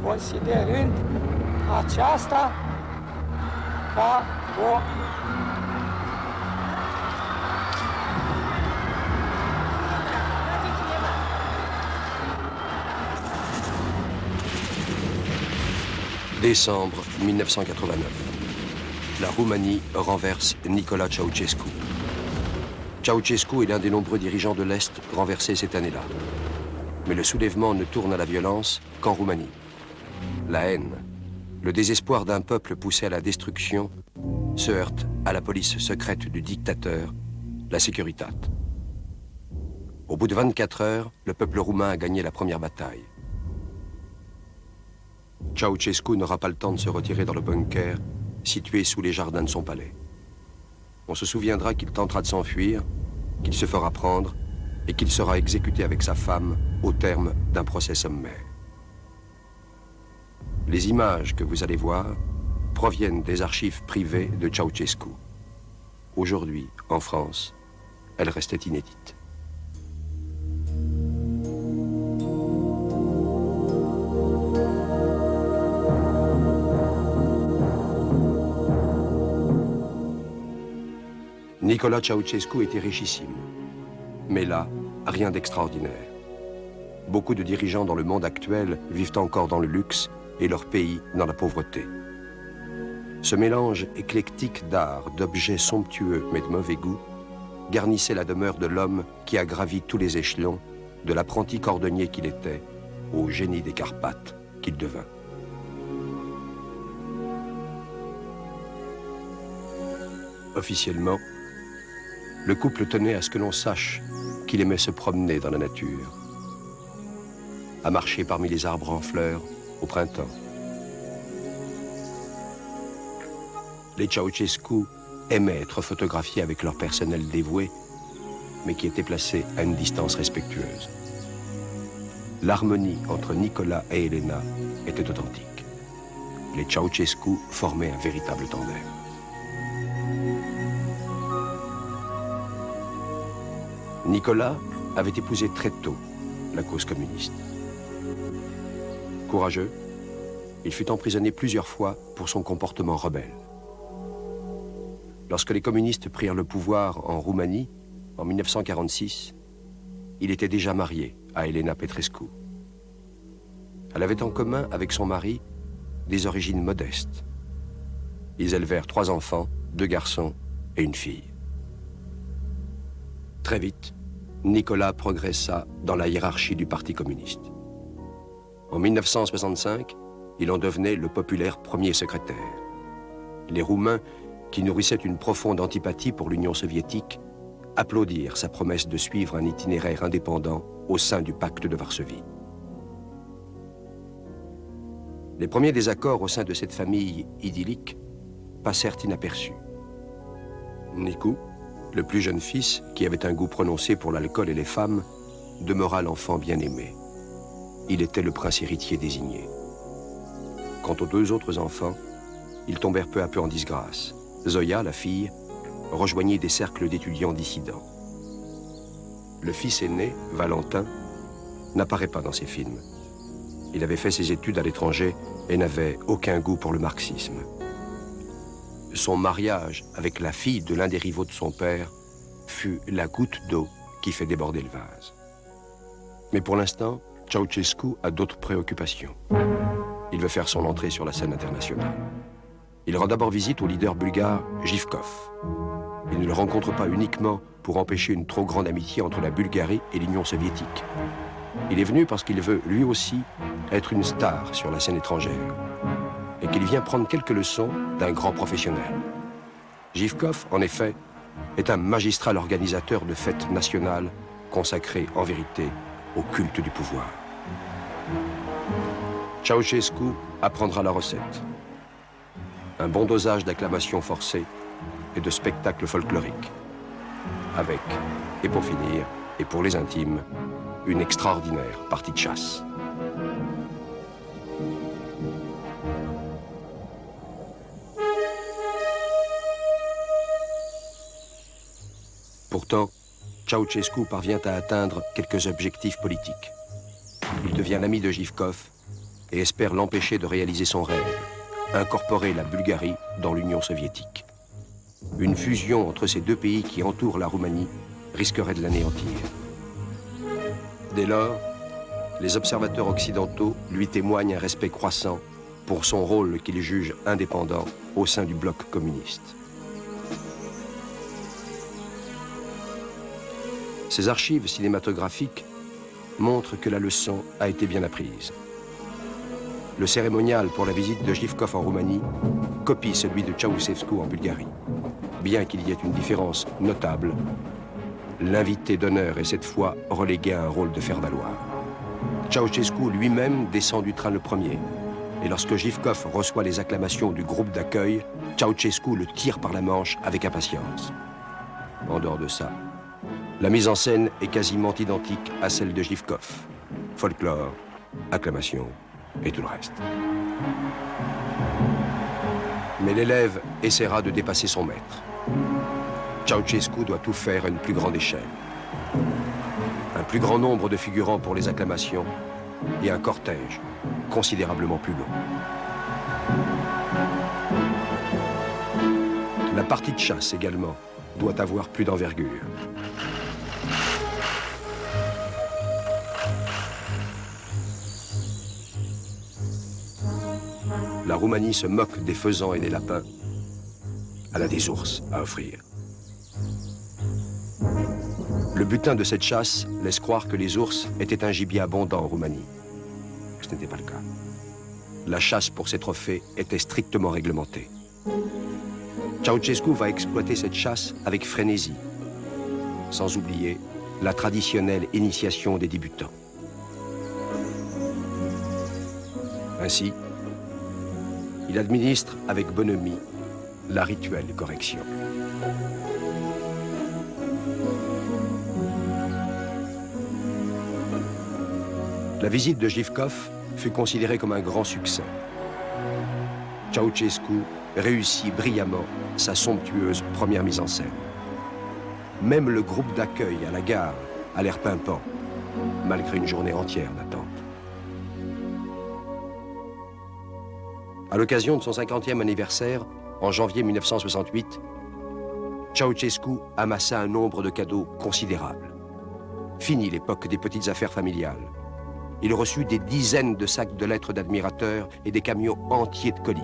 considerând aceasta ca o Décembre 1989. La Roumanie renverse Nicolae Ceausescu. Ceausescu est l'un des nombreux dirigeants de l'Est renversés cette année-là. Mais le soulèvement ne tourne à la violence qu'en Roumanie. La haine, le désespoir d'un peuple poussé à la destruction se heurte à la police secrète du dictateur, la Securitate. Au bout de 24 heures, le peuple roumain a gagné la première bataille. Ceausescu n'aura pas le temps de se retirer dans le bunker situé sous les jardins de son palais. On se souviendra qu'il tentera de s'enfuir, qu'il se fera prendre et qu'il sera exécuté avec sa femme au terme d'un procès sommaire. Les images que vous allez voir proviennent des archives privées de Ceausescu. Aujourd'hui, en France, elles restaient inédites. Nicolae Ceausescu était richissime. Mais là, rien d'extraordinaire. Beaucoup de dirigeants dans le monde actuel vivent encore dans le luxe et leur pays dans la pauvreté. Ce mélange éclectique d'art, d'objets somptueux mais de mauvais goût, garnissait la demeure de l'homme qui a gravi tous les échelons, de l'apprenti cordonnier qu'il était au génie des Carpates qu'il devint. Officiellement, le couple tenait à ce que l'on sache qu'il aimait se promener dans la nature, à marcher parmi les arbres en fleurs au printemps. Les Ceausescu aimaient être photographiés avec leur personnel dévoué, mais qui était placé à une distance respectueuse. L'harmonie entre Nicolas et Elena était authentique. Les Ceausescu formaient un véritable tandem. Nicolas avait épousé très tôt la cause communiste. Courageux, il fut emprisonné plusieurs fois pour son comportement rebelle. Lorsque les communistes prirent le pouvoir en Roumanie, en 1946, il était déjà marié à Elena Petrescu. Elle avait en commun avec son mari des origines modestes. Ils élevèrent 3 enfants, 2 garçons et une fille. Très vite, Nicolas progressa dans la hiérarchie du Parti communiste. En 1965, il en devenait le populaire premier secrétaire. Les Roumains, qui nourrissaient une profonde antipathie pour l'Union soviétique, applaudirent sa promesse de suivre un itinéraire indépendant au sein du pacte de Varsovie. Les premiers désaccords au sein de cette famille idyllique passèrent inaperçus. Nicu, le plus jeune fils, qui avait un goût prononcé pour l'alcool et les femmes, demeura l'enfant bien-aimé. Il était le prince héritier désigné. Quant aux 2 autres enfants, ils tombèrent peu à peu en disgrâce. Zoya, la fille, rejoignit des cercles d'étudiants dissidents. Le fils aîné, Valentin, n'apparaît pas dans ces films. Il avait fait ses études à l'étranger et n'avait aucun goût pour le marxisme. Son mariage avec la fille de l'un des rivaux de son père fut la goutte d'eau qui fait déborder le vase. Mais pour l'instant, Ceausescu a d'autres préoccupations. Il veut faire son entrée sur la scène internationale. Il rend d'abord visite au leader bulgare Zhivkov. Il ne le rencontre pas uniquement pour empêcher une trop grande amitié entre la Bulgarie et l'Union soviétique. Il est venu parce qu'il veut, lui aussi, être une star sur la scène étrangère et qu'il vient prendre quelques leçons d'un grand professionnel. Zhivkov, en effet, est un magistral organisateur de fêtes nationales consacrées, en vérité, au culte du pouvoir. Ceausescu apprendra la recette. Un bon dosage d'acclamations forcées et de spectacles folkloriques. Avec, et pour finir, et pour les intimes, une extraordinaire partie de chasse. Pourtant, Ceausescu parvient à atteindre quelques objectifs politiques. Il devient l'ami de Zhivkov et espère l'empêcher de réaliser son rêve, incorporer la Bulgarie dans l'Union soviétique. Une fusion entre ces deux pays qui entourent la Roumanie risquerait de l'anéantir. Dès lors, les observateurs occidentaux lui témoignent un respect croissant pour son rôle qu'ils jugent indépendant au sein du bloc communiste. Ces archives cinématographiques montrent que la leçon a été bien apprise. Le cérémonial pour la visite de Živkov en Roumanie copie celui de Ceausescu en Bulgarie. Bien qu'il y ait une différence notable, l'invité d'honneur est cette fois relégué à un rôle de faire-valoir. Ceausescu lui-même descend du train le premier, et lorsque Živkov reçoit les acclamations du groupe d'accueil, Ceausescu le tire par la manche avec impatience. En dehors de ça, la mise en scène est quasiment identique à celle de Živkov. Folklore, acclamation et tout le reste. Mais l'élève essaiera de dépasser son maître. Ceausescu doit tout faire à une plus grande échelle. Un plus grand nombre de figurants pour les acclamations et un cortège considérablement plus long. La partie de chasse également doit avoir plus d'envergure. La Roumanie se moque des faisans et des lapins. Elle a des ours à offrir. Le butin de cette chasse laisse croire que les ours étaient un gibier abondant en Roumanie. Ce n'était pas le cas. La chasse pour ces trophées était strictement réglementée. Ceausescu va exploiter cette chasse avec frénésie, sans oublier la traditionnelle initiation des débutants. Ainsi, il administre avec bonhomie la rituelle correction. La visite de Živkov fut considérée comme un grand succès. Ceausescu réussit brillamment sa somptueuse première mise en scène. Même le groupe d'accueil à la gare a l'air pimpant, malgré une journée entière d'attente. À l'occasion de son 50e anniversaire, en janvier 1968, Ceausescu amassa un nombre de cadeaux considérable. Fini l'époque des petites affaires familiales. Il reçut des dizaines de sacs de lettres d'admirateurs et des camions entiers de colis.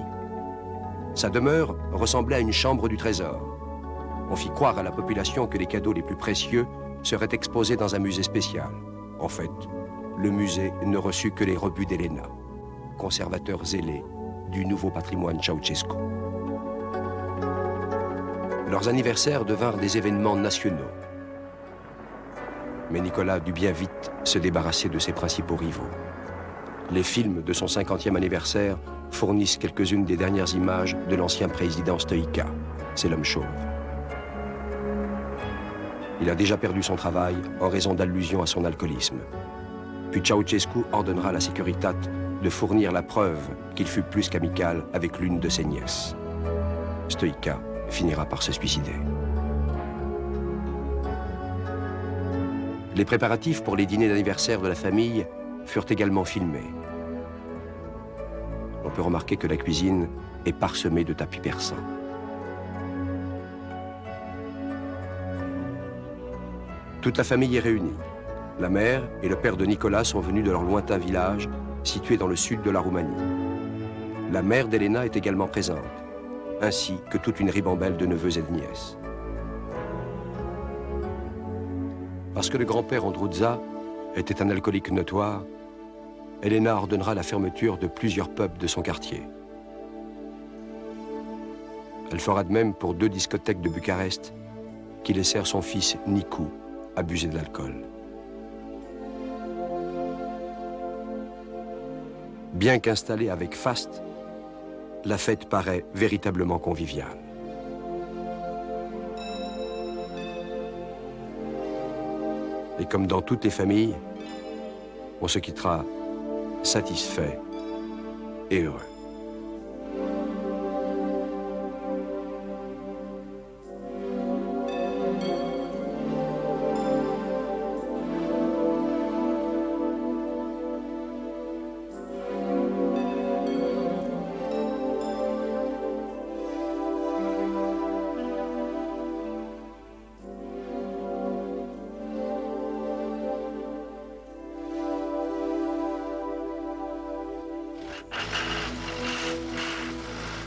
Sa demeure ressemblait à une chambre du trésor. On fit croire à la population que les cadeaux les plus précieux seraient exposés dans un musée spécial. En fait, le musée ne reçut que les rebuts d'Elena, conservateur zélé du nouveau patrimoine Ceausescu. Leurs anniversaires devinrent des événements nationaux. Mais Nicolas dut bien vite se débarrasser de ses principaux rivaux. Les films de son 50e anniversaire fournissent quelques-unes des dernières images de l'ancien président Stoïka. C'est l'homme chauve. Il a déjà perdu son travail en raison d'allusions à son alcoolisme. Puis Ceausescu ordonnera à la Securitate de fournir la preuve qu'il fut plus qu'amical avec l'une de ses nièces. Stoïka finira par se suicider. Les préparatifs pour les dîners d'anniversaire de la famille furent également filmés. On peut remarquer que la cuisine est parsemée de tapis persans. Toute la famille est réunie. La mère et le père de Nicolas sont venus de leur lointain village, situé dans le sud de la Roumanie. La mère d'Elena est également présente, ainsi que toute une ribambelle de neveux et de nièces. Parce que le grand-père Androutza était un alcoolique notoire, Elena ordonnera la fermeture de plusieurs pubs de son quartier. Elle fera de même pour 2 discothèques de Bucarest qui laissèrent son fils Nicu abuser de l'alcool. Bien qu'installée avec faste, la fête paraît véritablement conviviale. Et comme dans toutes les familles, on se quittera satisfait et heureux.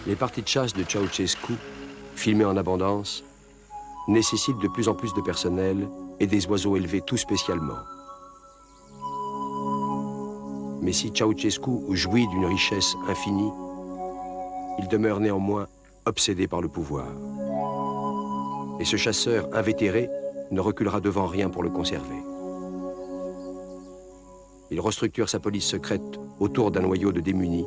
Les parties de chasse de Ceausescu, filmées en abondance, nécessitent de plus en plus de personnel et des oiseaux élevés tout spécialement. Mais si Ceausescu jouit d'une richesse infinie, il demeure néanmoins obsédé par le pouvoir. Et ce chasseur invétéré ne reculera devant rien pour le conserver. Il restructure sa police secrète autour d'un noyau de démunis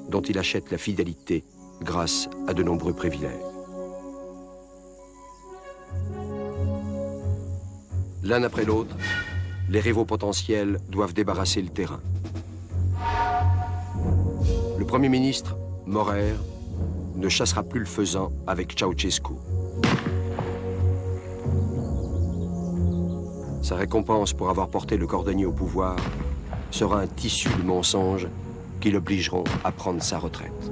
dont il achète la fidélité grâce à de nombreux privilèges. L'un après l'autre, les rivaux potentiels doivent débarrasser le terrain. Le Premier ministre, Maurer, ne chassera plus le faisan avec Ceausescu. Sa récompense pour avoir porté le cordonnier au pouvoir sera un tissu de mensonges qui l'obligeront à prendre sa retraite.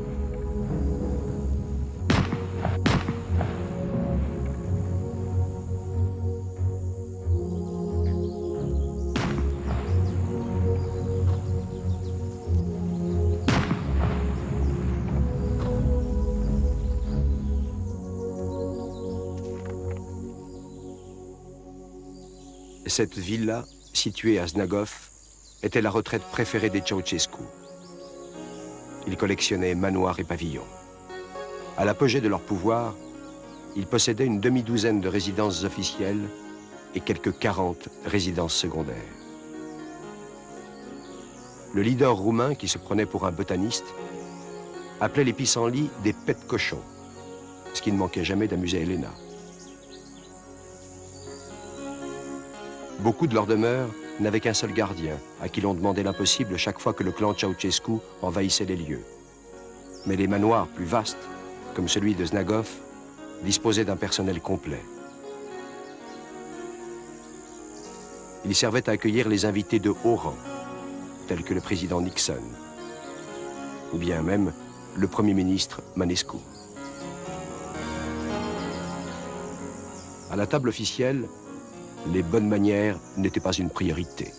Cette villa, située à Znagov, était la retraite préférée des Ceausescu. Ils collectionnaient manoirs et pavillons. À l'apogée de leur pouvoir, ils possédaient une demi-douzaine de résidences officielles et quelques 40 résidences secondaires. Le leader roumain, qui se prenait pour un botaniste, appelait les pissenlits des pets de cochons, ce qui ne manquait jamais d'amuser Elena. Beaucoup de leurs demeures n'avaient qu'un seul gardien, à qui l'on demandait l'impossible chaque fois que le clan Ceausescu envahissait les lieux. Mais les manoirs plus vastes, comme celui de Znagov, disposaient d'un personnel complet. Ils servaient à accueillir les invités de haut rang, tels que le président Nixon, ou bien même le Premier ministre Manescu. À la table officielle, les bonnes manières n'étaient pas une priorité.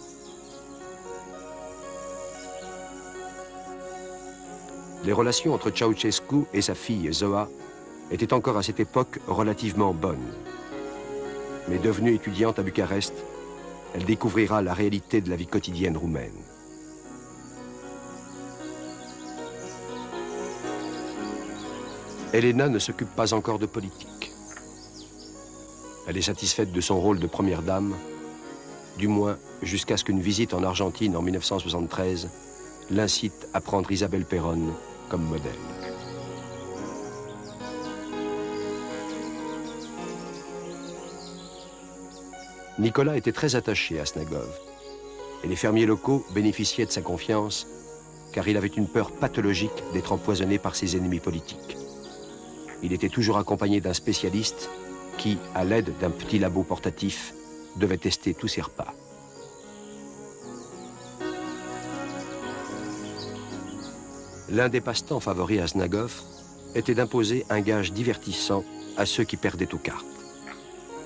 Les relations entre Ceausescu et sa fille Zoa étaient encore à cette époque relativement bonnes. Mais devenue étudiante à Bucarest, elle découvrira la réalité de la vie quotidienne roumaine. Elena ne s'occupe pas encore de politique. Elle est satisfaite de son rôle de première dame, du moins jusqu'à ce qu'une visite en Argentine en 1973 l'incite à prendre Isabelle Perón comme modèle. Nicolas était très attaché à Znagov, et les fermiers locaux bénéficiaient de sa confiance car il avait une peur pathologique d'être empoisonné par ses ennemis politiques. Il était toujours accompagné d'un spécialiste qui, à l'aide d'un petit labo portatif, devait tester tous ses repas. L'un des passe-temps favoris à Znagov était d'imposer un gage divertissant à ceux qui perdaient aux cartes.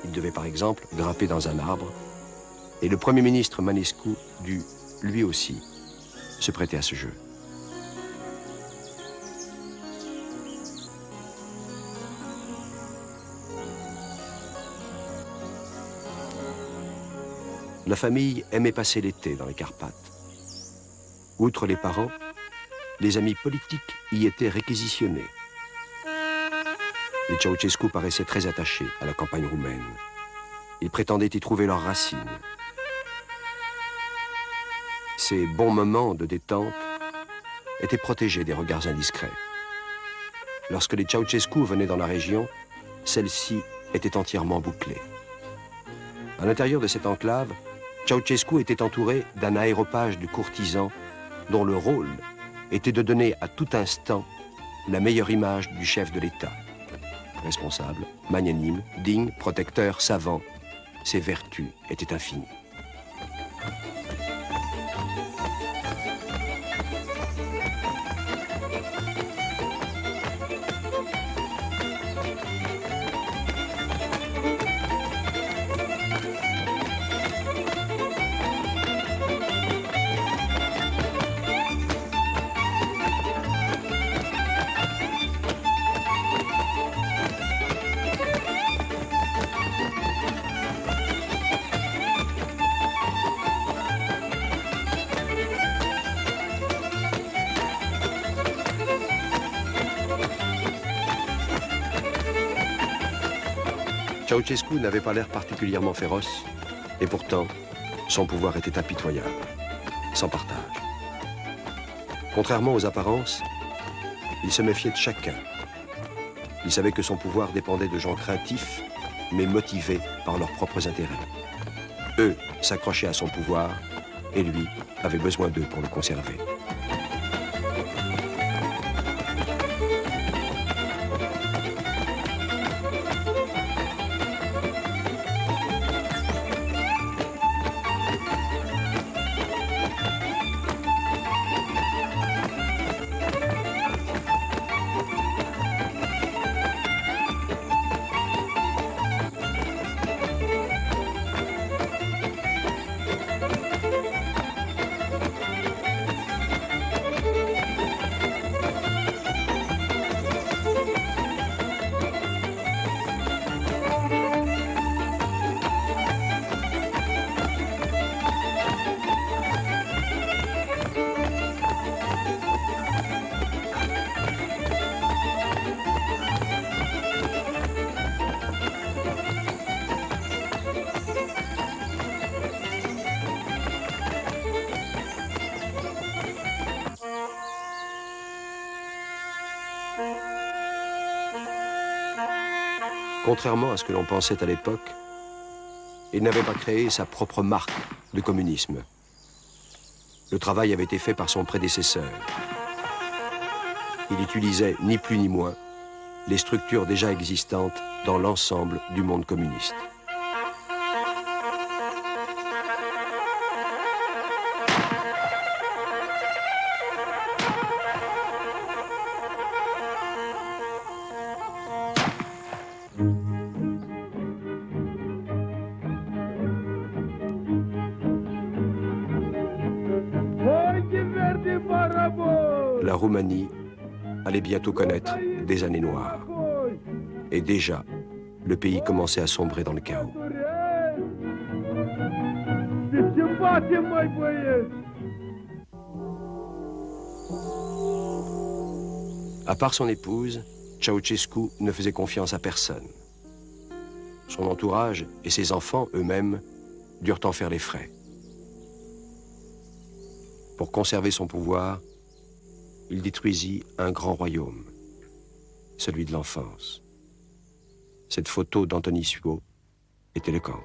Il devait par exemple grimper dans un arbre, et le Premier ministre Manescu dut, lui aussi, se prêter à ce jeu. La famille aimait passer l'été dans les Carpates. Outre les parents, les amis politiques y étaient réquisitionnés. Les Ceausescu paraissaient très attachés à la campagne roumaine. Ils prétendaient y trouver leurs racines. Ces bons moments de détente étaient protégés des regards indiscrets. Lorsque les Ceausescu venaient dans la région, celle-ci était entièrement bouclée. À l'intérieur de cette enclave, Ceausescu était entouré d'un aéropage de courtisans dont le rôle était de donner à tout instant la meilleure image du chef de l'État. Responsable, magnanime, digne, protecteur, savant, ses vertus étaient infinies. Ceausescu n'avait pas l'air particulièrement féroce, et pourtant, son pouvoir était impitoyable, sans partage. Contrairement aux apparences, il se méfiait de chacun. Il savait que son pouvoir dépendait de gens craintifs, mais motivés par leurs propres intérêts. Eux s'accrochaient à son pouvoir, et lui avait besoin d'eux pour le conserver. Contrairement à ce que l'on pensait à l'époque, il n'avait pas créé sa propre marque de communisme. Le travail avait été fait par son prédécesseur. Il utilisait ni plus ni moins les structures déjà existantes dans l'ensemble du monde communiste. La Roumanie allait bientôt connaître des années noires. Et déjà, le pays commençait à sombrer dans le chaos. À part son épouse, Ceausescu ne faisait confiance à personne. Son entourage et ses enfants eux-mêmes durent en faire les frais. Pour conserver son pouvoir, il détruisit un grand royaume, celui de l'enfance. Cette photo d'Anthony Suot est éloquente.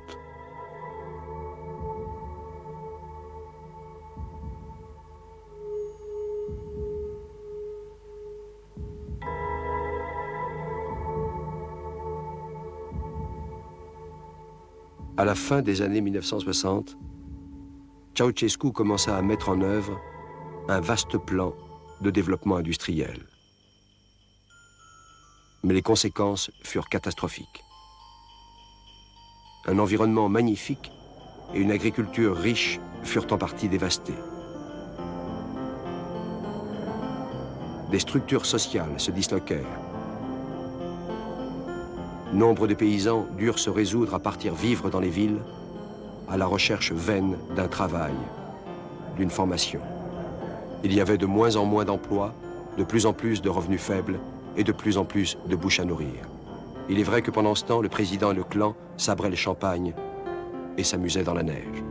À la fin des années 1960, Ceausescu commença à mettre en œuvre un vaste plan de développement industriel. Mais les conséquences furent catastrophiques. Un environnement magnifique et une agriculture riche furent en partie dévastés. Des structures sociales se disloquèrent. Nombre de paysans durent se résoudre à partir vivre dans les villes, à la recherche vaine d'un travail, d'une formation. Il y avait de moins en moins d'emplois, de plus en plus de revenus faibles et de plus en plus de bouches à nourrir. Il est vrai que pendant ce temps, le président et le clan sabraient le champagne et s'amusaient dans la neige.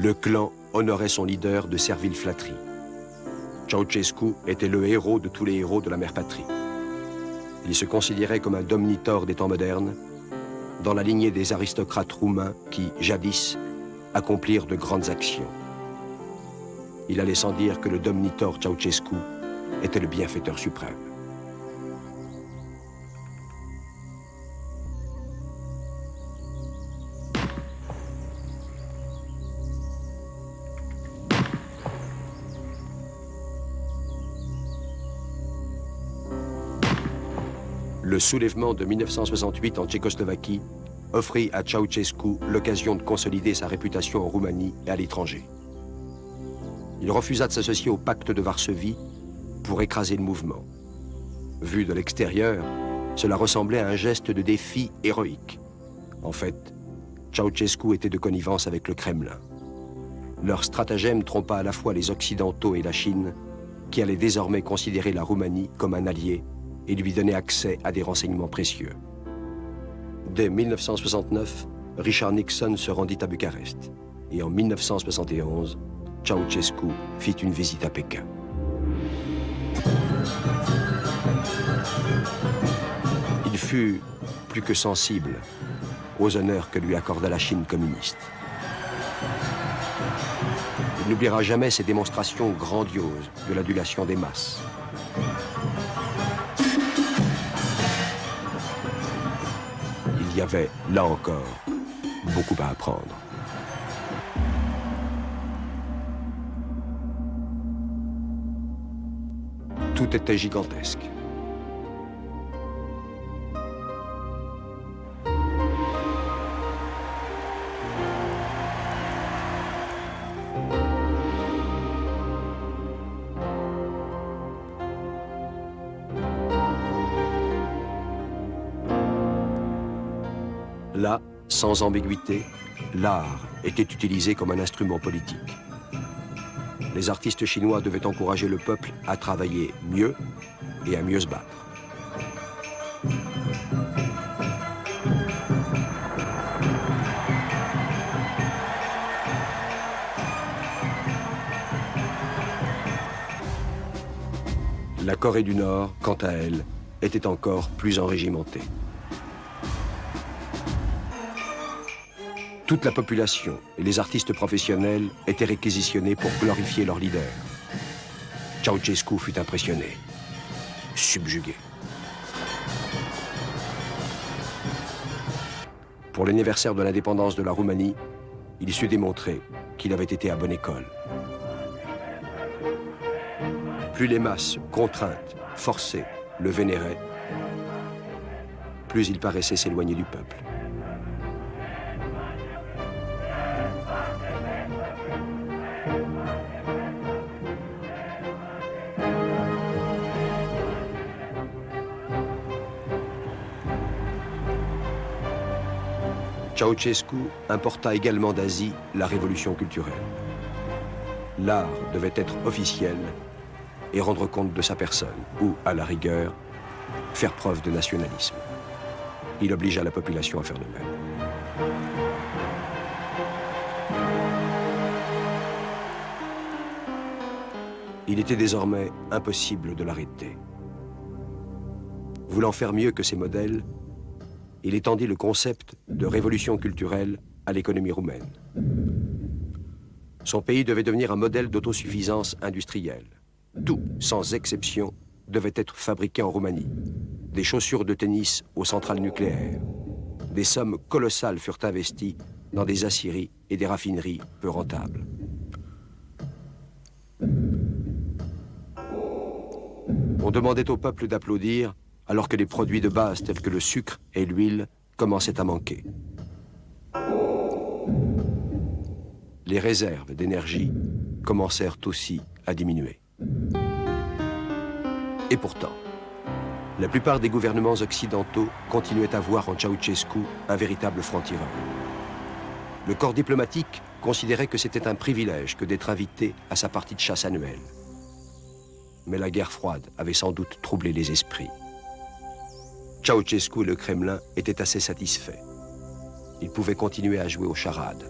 Le clan honorait son leader de servile flatterie. Ceausescu était le héros de tous les héros de la mère patrie. Il se considérait comme un domnitor des temps modernes, dans la lignée des aristocrates roumains qui, jadis, accomplirent de grandes actions. Il allait sans dire que le domnitor Ceausescu était le bienfaiteur suprême. Le soulèvement de 1968 en Tchécoslovaquie offrit à Ceausescu l'occasion de consolider sa réputation en Roumanie et à l'étranger. Il refusa de s'associer au pacte de Varsovie pour écraser le mouvement. Vu de l'extérieur, cela ressemblait à un geste de défi héroïque. En fait, Ceausescu était de connivence avec le Kremlin. Leur stratagème trompa à la fois les Occidentaux et la Chine, qui allaient désormais considérer la Roumanie comme un allié et lui donner accès à des renseignements précieux. Dès 1969, Richard Nixon se rendit à Bucarest. Et en 1971, Ceausescu fit une visite à Pékin. Il fut plus que sensible aux honneurs que lui accorda la Chine communiste. Il n'oubliera jamais ces démonstrations grandioses de l'adulation des masses. Il y avait, là encore, beaucoup à apprendre. Tout était gigantesque. Là, sans ambiguïté, l'art était utilisé comme un instrument politique. Les artistes chinois devaient encourager le peuple à travailler mieux et à mieux se battre. La Corée du Nord, quant à elle, était encore plus enrégimentée. Toute la population et les artistes professionnels étaient réquisitionnés pour glorifier leur leader. Ceausescu fut impressionné, subjugué. Pour l'anniversaire de l'indépendance de la Roumanie, il sut démontrer qu'il avait été à bonne école. Plus les masses, contraintes, forcées, le vénéraient, plus il paraissait s'éloigner du peuple. Ceausescu importa également d'Asie la révolution culturelle. L'art devait être officiel et rendre compte de sa personne, ou, à la rigueur, faire preuve de nationalisme. Il obligea la population à faire de même. Il était désormais impossible de l'arrêter. Voulant faire mieux que ses modèles, il étendit le concept de révolution culturelle à l'économie roumaine. Son pays devait devenir un modèle d'autosuffisance industrielle. Tout, sans exception, devait être fabriqué en Roumanie. Des chaussures de tennis aux centrales nucléaires. Des sommes colossales furent investies dans des aciéries et des raffineries peu rentables. On demandait au peuple d'applaudir alors que les produits de base tels que le sucre et l'huile commençaient à manquer. Les réserves d'énergie commencèrent aussi à diminuer. Et pourtant, la plupart des gouvernements occidentaux continuaient à voir en Ceausescu un véritable franc-tireur. Le corps diplomatique considérait que c'était un privilège que d'être invité à sa partie de chasse annuelle. Mais la guerre froide avait sans doute troublé les esprits. Ceausescu et le Kremlin étaient assez satisfaits. Ils pouvaient continuer à jouer aux charades.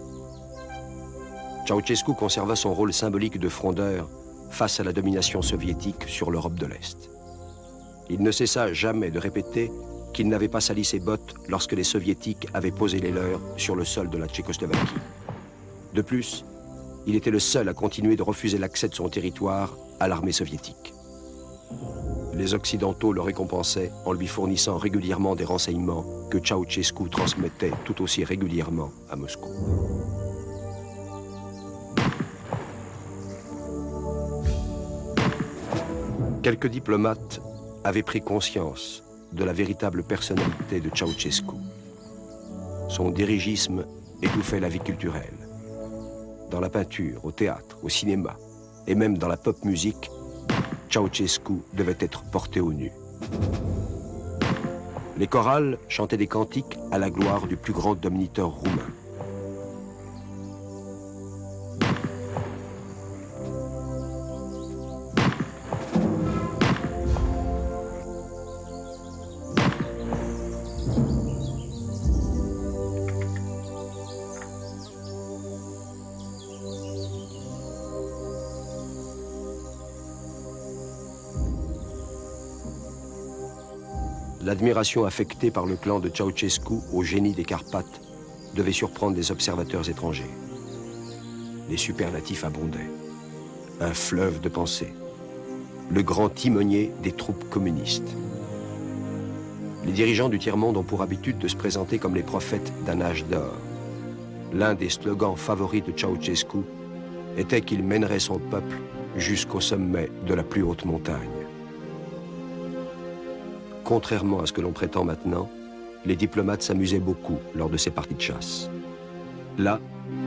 Ceausescu conserva son rôle symbolique de frondeur face à la domination soviétique sur l'Europe de l'Est. Il ne cessa jamais de répéter qu'il n'avait pas sali ses bottes lorsque les soviétiques avaient posé les leurs sur le sol de la Tchécoslovaquie. De plus, il était le seul à continuer de refuser l'accès de son territoire à l'armée soviétique. Les Occidentaux le récompensaient en lui fournissant régulièrement des renseignements que Ceausescu transmettait tout aussi régulièrement à Moscou. Quelques diplomates avaient pris conscience de la véritable personnalité de Ceausescu. Son dirigisme étouffait la vie culturelle. Dans la peinture, au théâtre, au cinéma, et même dans la pop musique, Ceausescu devait être porté au nu. Les chorales chantaient des cantiques à la gloire du plus grand dominateur roumain. L'admiration affectée par le clan de Ceausescu au génie des Carpates devait surprendre les observateurs étrangers. Les superlatifs abondaient. Un fleuve de pensée. Le grand timonier des troupes communistes. Les dirigeants du tiers-monde ont pour habitude de se présenter comme les prophètes d'un âge d'or. L'un des slogans favoris de Ceausescu était qu'il mènerait son peuple jusqu'au sommet de la plus haute montagne. Contrairement à ce que l'on prétend maintenant, les diplomates s'amusaient beaucoup lors de ces parties de chasse. Là,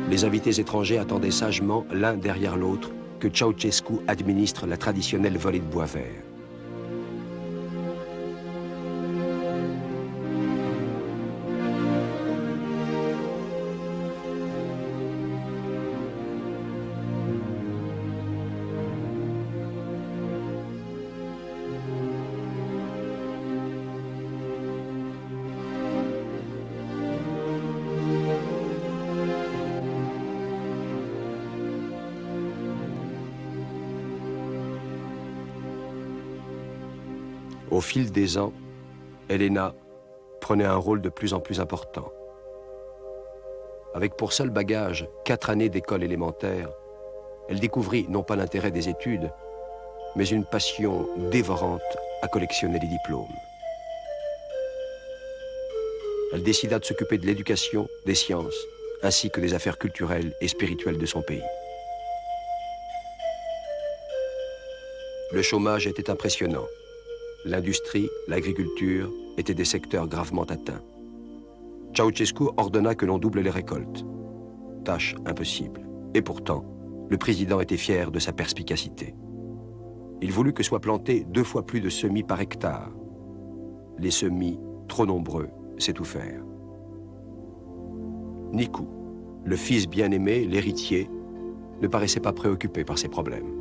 les invités étrangers attendaient sagement, l'un derrière l'autre, que Ceausescu administre la traditionnelle volée de bois vert. Au fil des ans, Elena prenait un rôle de plus en plus important. Avec pour seul bagage 4 années d'école élémentaire, elle découvrit non pas l'intérêt des études, mais une passion dévorante à collectionner les diplômes. Elle décida de s'occuper de l'éducation, des sciences, ainsi que des affaires culturelles et spirituelles de son pays. Le chômage était impressionnant. L'industrie, l'agriculture étaient des secteurs gravement atteints. Ceausescu ordonna que l'on double les récoltes. Tâche impossible. Et pourtant, le président était fier de sa perspicacité. Il voulut que soient plantés 2 fois plus de semis par hectare. Les semis, trop nombreux, s'étouffèrent. Nicu, le fils bien-aimé, l'héritier, ne paraissait pas préoccupé par ces problèmes.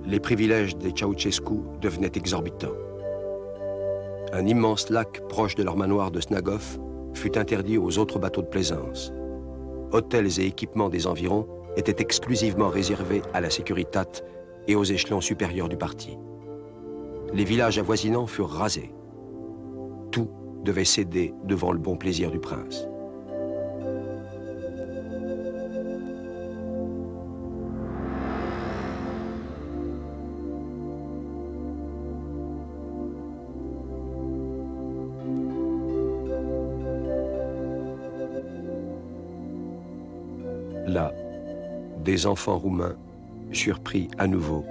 Les privilèges des Ceausescu devenaient exorbitants. Un immense lac proche de leur manoir de Snagov fut interdit aux autres bateaux de plaisance. Hôtels et équipements des environs étaient exclusivement réservés à la Securitate et aux échelons supérieurs du parti. Les villages avoisinants furent rasés. Tout devait céder devant le bon plaisir du prince. Là, des enfants roumains surpris à nouveau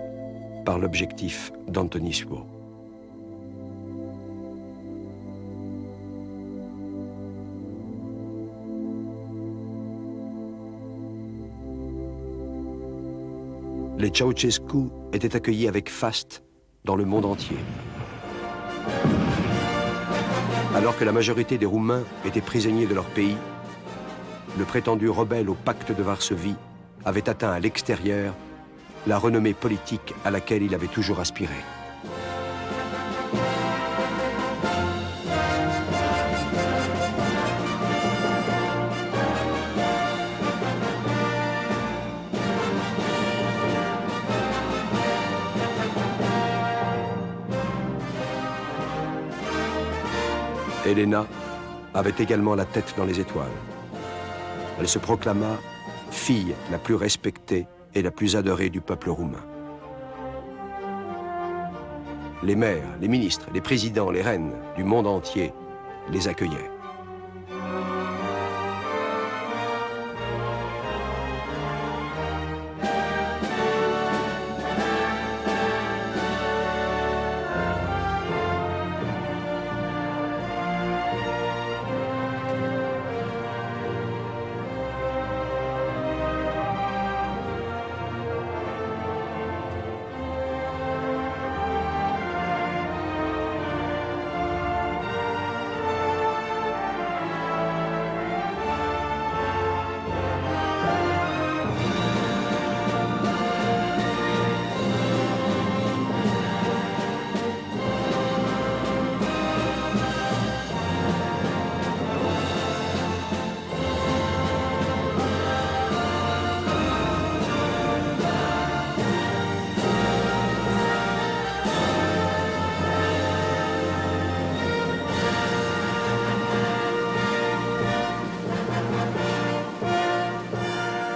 par l'objectif d'Antoniscu. Les Ceausescu étaient accueillis avec faste dans le monde entier. Alors que la majorité des Roumains étaient prisonniers de leur pays, le prétendu rebelle au pacte de Varsovie avait atteint à l'extérieur la renommée politique à laquelle il avait toujours aspiré. Elena avait également la tête dans les étoiles. Elle se proclama fille la plus respectée et la plus adorée du peuple roumain. Les maires, les ministres, les présidents, les reines du monde entier les accueillaient.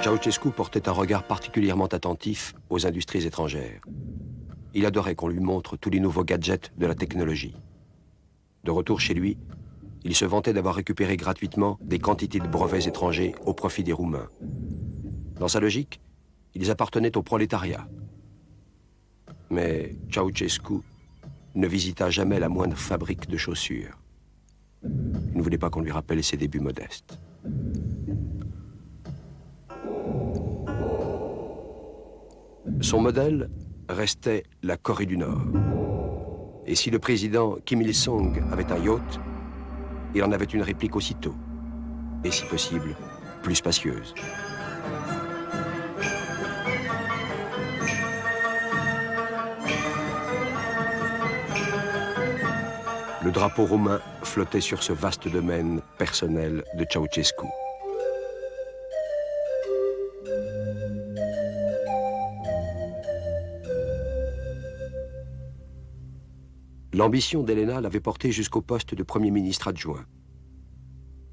Ceausescu portait un regard particulièrement attentif aux industries étrangères. Il adorait qu'on lui montre tous les nouveaux gadgets de la technologie. De retour chez lui, il se vantait d'avoir récupéré gratuitement des quantités de brevets étrangers au profit des Roumains. Dans sa logique, ils appartenaient au prolétariat. Mais Ceausescu ne visita jamais la moindre fabrique de chaussures. Il ne voulait pas qu'on lui rappelle ses débuts modestes. Son modèle restait la Corée du Nord. Et si le président Kim Il-sung avait un yacht, il en avait une réplique aussitôt. Et si possible, plus spacieuse. Le drapeau roumain flottait sur ce vaste domaine personnel de Ceausescu. L'ambition d'Elena l'avait portée jusqu'au poste de Premier ministre adjoint.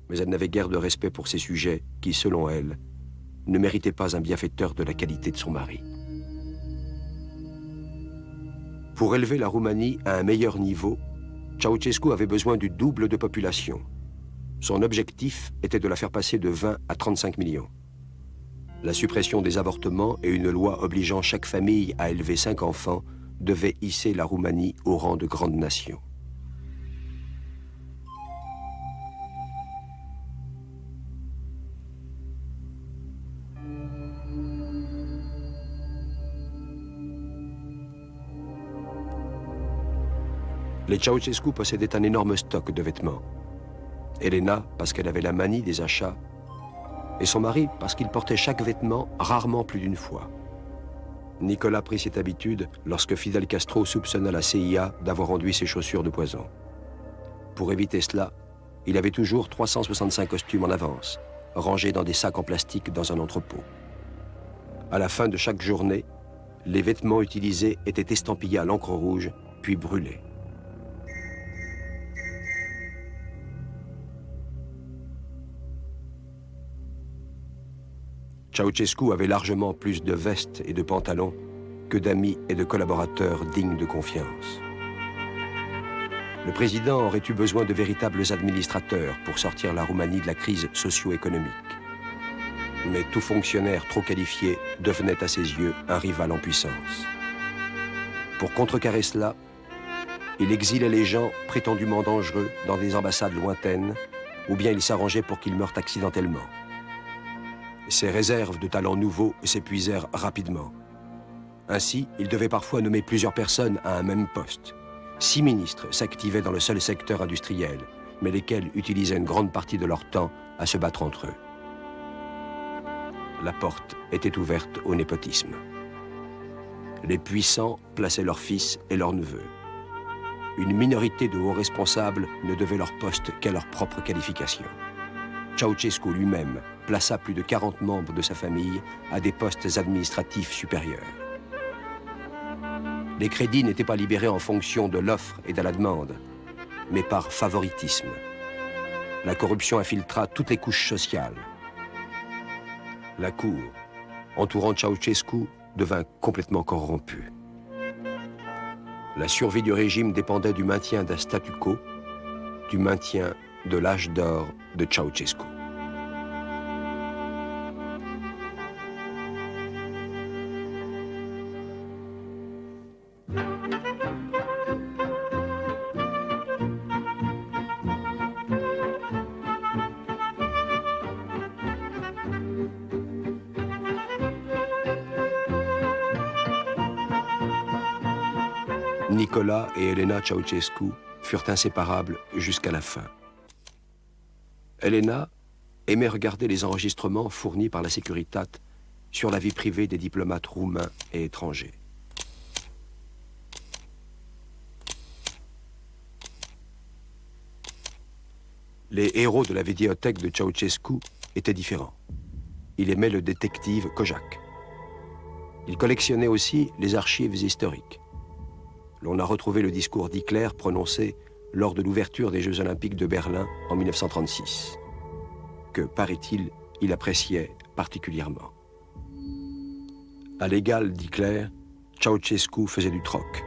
Mais elle n'avait guère de respect pour ces sujets qui, selon elle, ne méritaient pas un bienfaiteur de la qualité de son mari. Pour élever la Roumanie à un meilleur niveau, Ceausescu avait besoin du double de population. Son objectif était de la faire passer de 20 à 35 millions. La suppression des avortements et une loi obligeant chaque famille à élever 5 enfants devait hisser la Roumanie au rang de grande nation. Les Ceausescu possédaient un énorme stock de vêtements. Elena, parce qu'elle avait la manie des achats, et son mari, parce qu'il portait chaque vêtement rarement plus d'une fois. Nicolas prit cette habitude lorsque Fidel Castro soupçonna la CIA d'avoir enduit ses chaussures de poison. Pour éviter cela, il avait toujours 365 costumes en avance, rangés dans des sacs en plastique dans un entrepôt. À la fin de chaque journée, les vêtements utilisés étaient estampillés à l'encre rouge, puis brûlés. Ceausescu avait largement plus de vestes et de pantalons que d'amis et de collaborateurs dignes de confiance. Le président aurait eu besoin de véritables administrateurs pour sortir la Roumanie de la crise socio-économique. Mais tout fonctionnaire trop qualifié devenait à ses yeux un rival en puissance. Pour contrecarrer cela, il exilait les gens prétendument dangereux dans des ambassades lointaines, ou bien il s'arrangeait pour qu'ils meurent accidentellement. Ses réserves de talents nouveaux s'épuisèrent rapidement. Ainsi, il devait parfois nommer plusieurs personnes à un même poste. 6 ministres s'activaient dans le seul secteur industriel, mais lesquels utilisaient une grande partie de leur temps à se battre entre eux. La porte était ouverte au népotisme. Les puissants plaçaient leurs fils et leurs neveux. Une minorité de hauts responsables ne devait leur poste qu'à leur propre qualification. Ceausescu lui-même plaça plus de 40 membres de sa famille à des postes administratifs supérieurs. Les crédits n'étaient pas libérés en fonction de l'offre et de la demande, mais par favoritisme. La corruption infiltra toutes les couches sociales. La cour, entourant Ceausescu, devint complètement corrompue. La survie du régime dépendait du maintien d'un statu quo, du maintien de l'âge d'or de Ceausescu. Nicolas et Elena Ceausescu furent inséparables jusqu'à la fin. Elena aimait regarder les enregistrements fournis par la Securitat sur la vie privée des diplomates roumains et étrangers. Les héros de la vidéothèque de Ceausescu étaient différents. Il aimait le détective Kojak. Il collectionnait aussi les archives historiques. L'on a retrouvé le discours d'Hitler prononcé lors de l'ouverture des Jeux Olympiques de Berlin en 1936, que, paraît-il, il appréciait particulièrement. À l'égal d'Hitler, Ceausescu faisait du troc.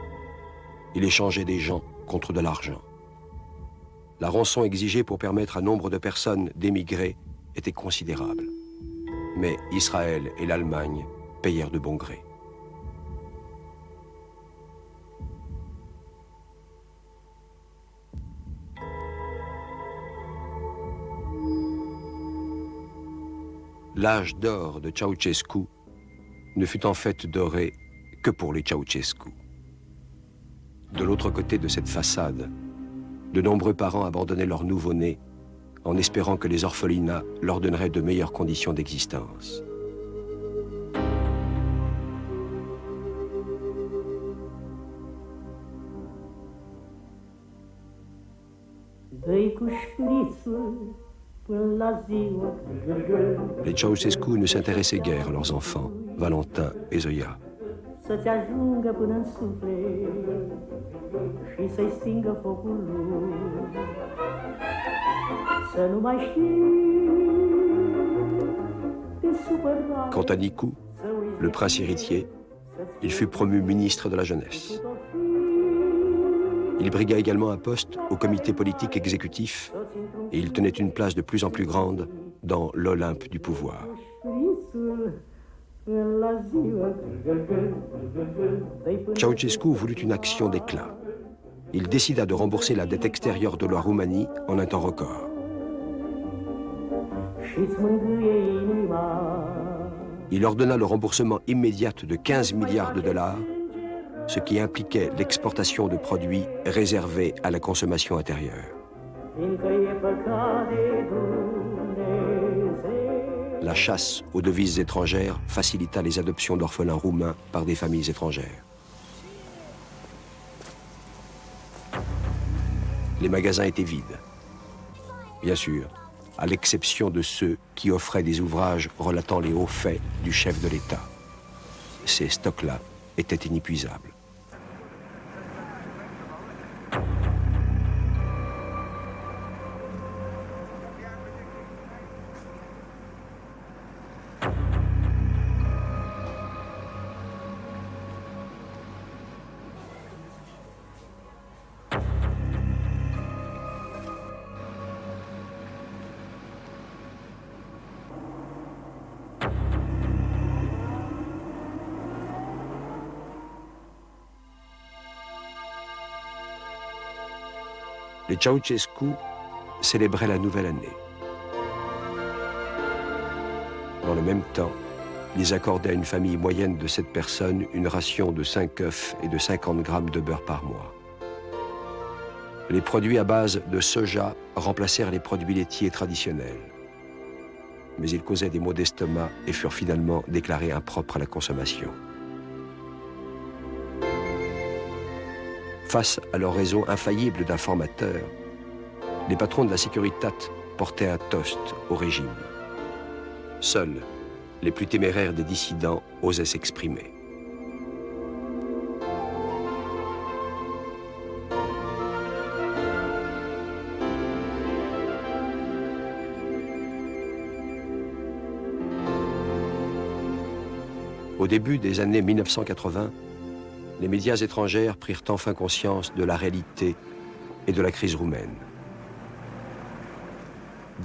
Il échangeait des gens contre de l'argent. La rançon exigée pour permettre à nombre de personnes d'émigrer était considérable. Mais Israël et l'Allemagne payèrent de bon gré. L'âge d'or de Ceausescu ne fut en fait doré que pour les Ceausescu. De l'autre côté de cette façade, de nombreux parents abandonnaient leurs nouveau-nés en espérant que les orphelinats leur donneraient de meilleures conditions d'existence. Les Ceausescu ne s'intéressaient guère à leurs enfants, Valentin et Zoia. Să-ți ajungă până în suflet și să-i stingă focul lui. Să nu mai știi de supărare. Quant à Nicu, le prince héritier, il fut promu ministre de la jeunesse. Il brigua également un poste au comité politique exécutif et il tenait une place de plus en plus grande dans l'Olympe du pouvoir. Ceausescu voulut une action d'éclat. Il décida de rembourser la dette extérieure de la Roumanie en un temps record. Il ordonna le remboursement immédiat de 15 milliards de dollars, ce qui impliquait l'exportation de produits réservés à la consommation intérieure. La chasse aux devises étrangères facilita les adoptions d'orphelins roumains par des familles étrangères. Les magasins étaient vides. Bien sûr, à l'exception de ceux qui offraient des ouvrages relatant les hauts faits du chef de l'État. Ces stocks-là étaient inépuisables. Les Ceausescu célébraient la nouvelle année. Dans le même temps, ils accordaient à une famille moyenne de 7 personnes une ration de 5 œufs et de 50 grammes de beurre par mois. Les produits à base de soja remplacèrent les produits laitiers traditionnels. Mais ils causaient des maux d'estomac et furent finalement déclarés impropres à la consommation. Face à leur réseau infaillible d'informateurs, les patrons de la Securitat portaient un toast au régime. Seuls les plus téméraires des dissidents osaient s'exprimer. Au début des années 1980, les médias étrangers prirent enfin conscience de la réalité et de la crise roumaine.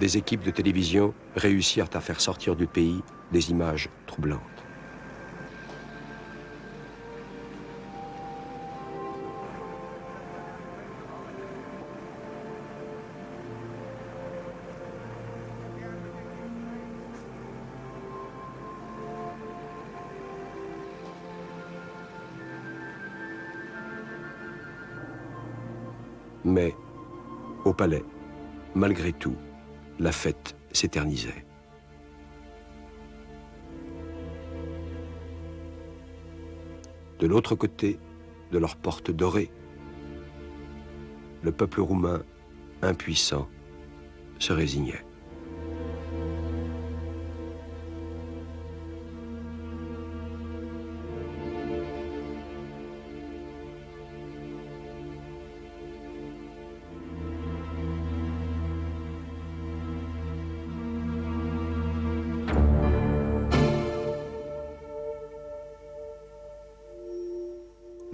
Des équipes de télévision réussirent à faire sortir du pays des images troublantes. Mais, au palais, malgré tout, la fête s'éternisait. De l'autre côté de leur porte dorée, le peuple roumain, impuissant, se résignait.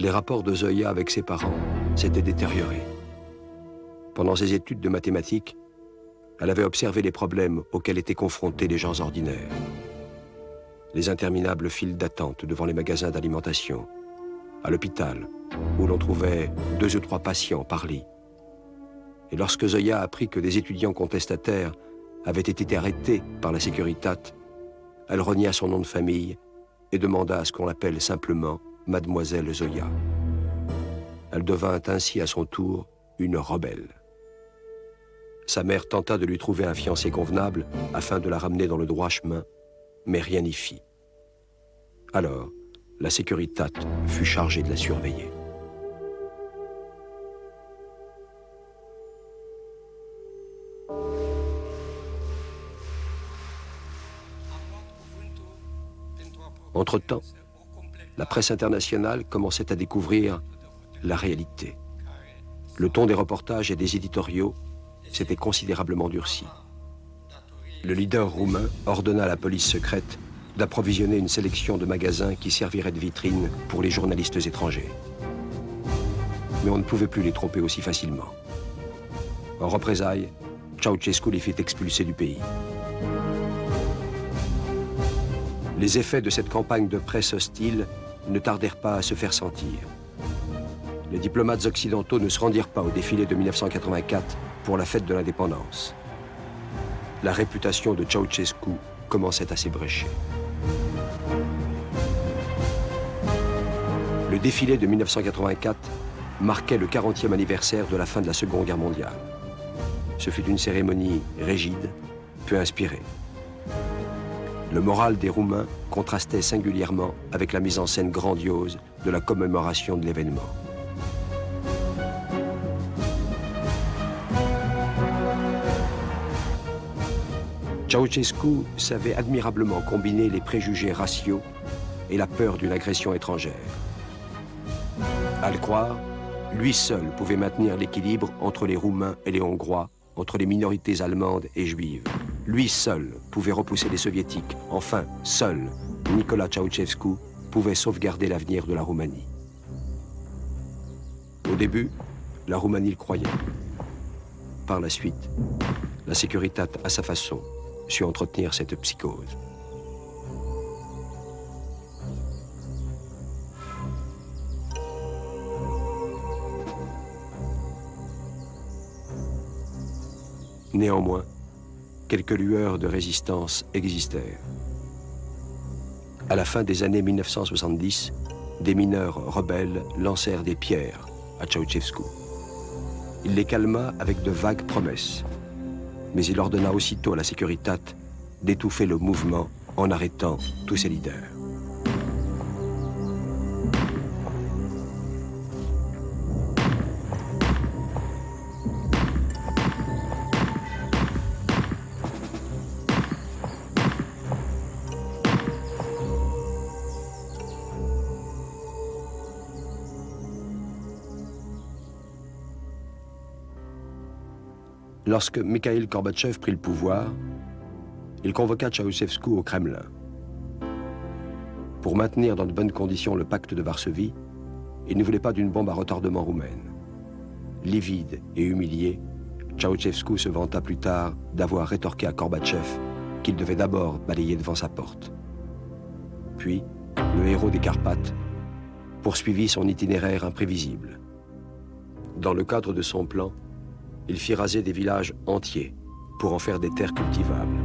Les rapports de Zoya avec ses parents s'étaient détériorés. Pendant ses études de mathématiques, elle avait observé les problèmes auxquels étaient confrontés les gens ordinaires. Les interminables files d'attente devant les magasins d'alimentation, à l'hôpital, où l'on trouvait 2 ou 3 patients par lit. Et lorsque Zoya apprit que des étudiants contestataires avaient été arrêtés par la Securitat, elle renia son nom de famille et demanda à ce qu'on l'appelle simplement Mademoiselle Zoya. Elle devint ainsi à son tour une rebelle. Sa mère tenta de lui trouver un fiancé convenable afin de la ramener dans le droit chemin, mais rien n'y fit. Alors, la Securitat fut chargée de la surveiller. Entre-temps, la presse internationale commençait à découvrir la réalité. Le ton des reportages et des éditoriaux s'était considérablement durci. Le leader roumain ordonna à la police secrète d'approvisionner une sélection de magasins qui serviraient de vitrine pour les journalistes étrangers. Mais on ne pouvait plus les tromper aussi facilement. En représailles, Ceausescu les fit expulser du pays. Les effets de cette campagne de presse hostile ne tardèrent pas à se faire sentir. Les diplomates occidentaux ne se rendirent pas au défilé de 1984 pour la fête de l'indépendance. La réputation de Ceausescu commençait à s'ébrécher. Le défilé de 1984 marquait le 40e anniversaire de la fin de la Seconde Guerre mondiale. Ce fut une cérémonie rigide, peu inspirée. Le moral des Roumains contrastait singulièrement avec la mise en scène grandiose de la commémoration de l'événement. Ceausescu savait admirablement combiner les préjugés raciaux et la peur d'une agression étrangère. À le croire, lui seul pouvait maintenir l'équilibre entre les Roumains et les Hongrois, entre les minorités allemandes et juives. Lui seul pouvait repousser les soviétiques. Enfin, seul, Nicolae Ceausescu pouvait sauvegarder l'avenir de la Roumanie. Au début, la Roumanie le croyait. Par la suite, la Securitat, à sa façon, sut entretenir cette psychose. Néanmoins, quelques lueurs de résistance existèrent. À la fin des années 1970, des mineurs rebelles lancèrent des pierres à Ceausescu. Il les calma avec de vagues promesses, mais il ordonna aussitôt à la Securitat d'étouffer le mouvement en arrêtant tous ses leaders. Lorsque Mikhaïl Gorbatchev prit le pouvoir, il convoqua Ceausescu au Kremlin. Pour maintenir dans de bonnes conditions le pacte de Varsovie, il ne voulait pas d'une bombe à retardement roumaine. Livide et humilié, Ceausescu se vanta plus tard d'avoir rétorqué à Gorbatchev qu'il devait d'abord balayer devant sa porte. Puis, le héros des Carpates poursuivit son itinéraire imprévisible. Dans le cadre de son plan, il fit raser des villages entiers pour en faire des terres cultivables.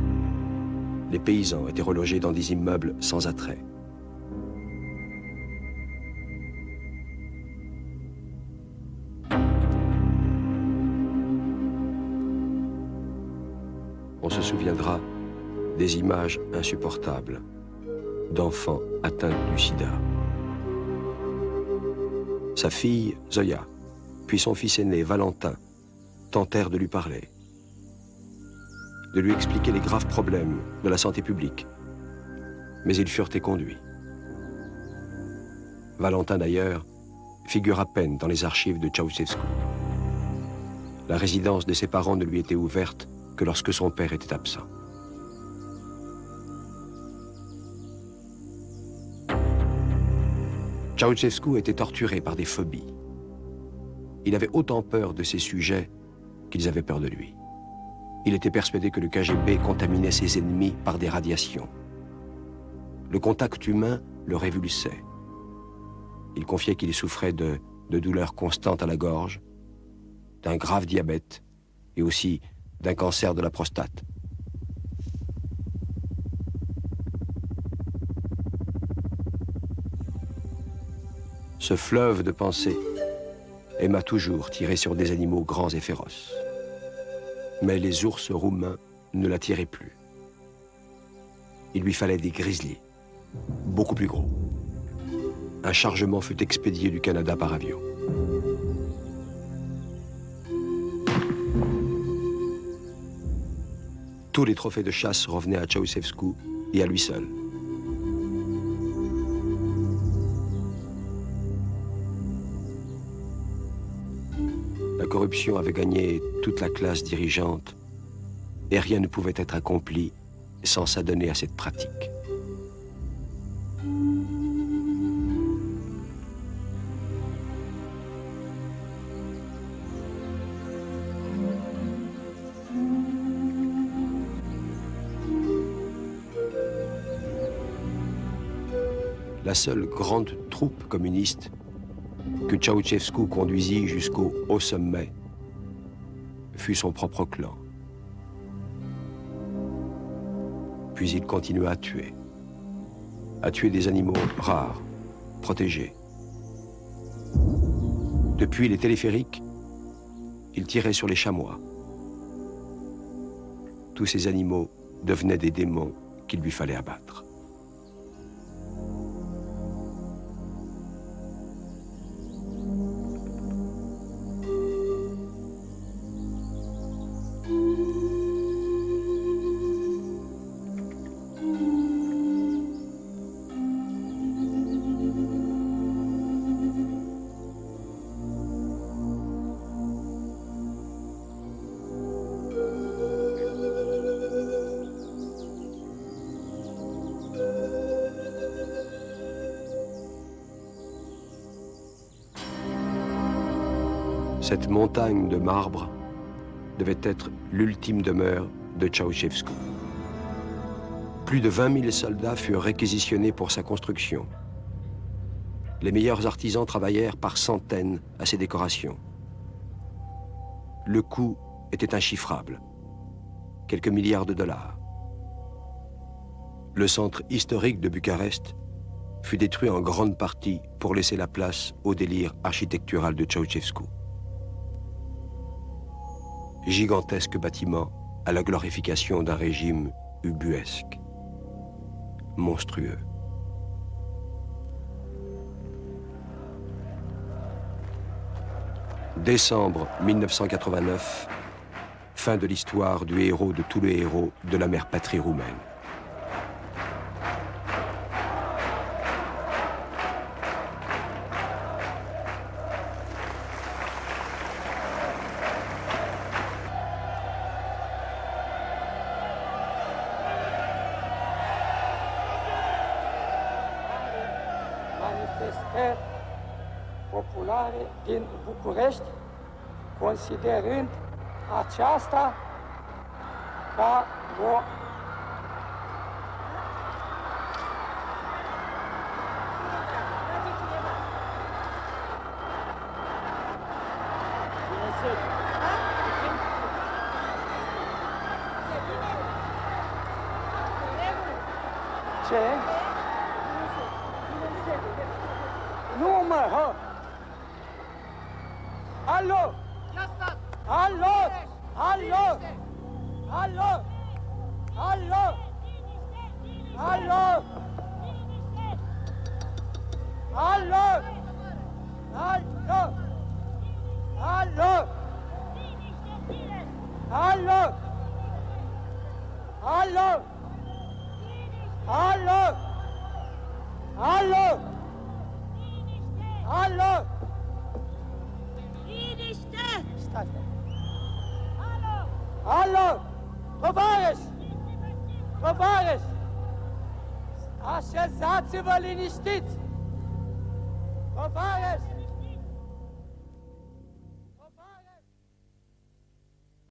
Les paysans étaient relogés dans des immeubles sans attrait. On se souviendra des images insupportables d'enfants atteints du sida. Sa fille, Zoya, puis son fils aîné, Valentin, tentèrent de lui parler, de lui expliquer les graves problèmes de la santé publique, mais ils furent éconduits. Valentin, d'ailleurs, figure à peine dans les archives de Ceausescu. La résidence de ses parents ne lui était ouverte que lorsque son père était absent. Ceausescu était torturé par des phobies. Il avait autant peur de ses sujets qu'ils avaient peur de lui. Il était persuadé que le KGB contaminait ses ennemis par des radiations. Le contact humain le révulsait. Il confiait qu'il souffrait de douleurs constantes à la gorge, d'un grave diabète et aussi d'un cancer de la prostate. Ce fleuve de pensée aima toujours tirer sur des animaux grands et féroces. Mais les ours roumains ne l'attiraient plus. Il lui fallait des grizzlies, beaucoup plus gros. Un chargement fut expédié du Canada par avion. Tous les trophées de chasse revenaient à Ceausescu et à lui seul. La corruption avait gagné toute la classe dirigeante et rien ne pouvait être accompli sans s'adonner à cette pratique. La seule grande troupe communiste que Ceausescu conduisit jusqu'au haut sommet fut son propre clan. Puis il continua à tuer des animaux rares, protégés. Depuis les téléphériques, il tirait sur les chamois. Tous ces animaux devenaient des démons qu'il lui fallait abattre. Cette montagne de marbre devait être l'ultime demeure de Ceausescu. Plus de 20 000 soldats furent réquisitionnés pour sa construction. Les meilleurs artisans travaillèrent par centaines à ses décorations. Le coût était inchiffrable, quelques milliards de dollars. Le centre historique de Bucarest fut détruit en grande partie pour laisser la place au délire architectural de Ceausescu. Gigantesque bâtiment à la glorification d'un régime ubuesque, monstrueux. Décembre 1989, fin de l'histoire du héros de tous les héros de la mère patrie roumaine. Manifestări populare din București, considerând aceasta ca o ce? Nu mă, hă! Alo! Alo! Alo! Alo! Alo! Alo! Alo! Alo! Alo! Alo! Alo! Alo! Alo! Alo! Liniște! Stai! Alo! Tovarăș! Tovarăș! Așezați-vă liniștiți! Tofares!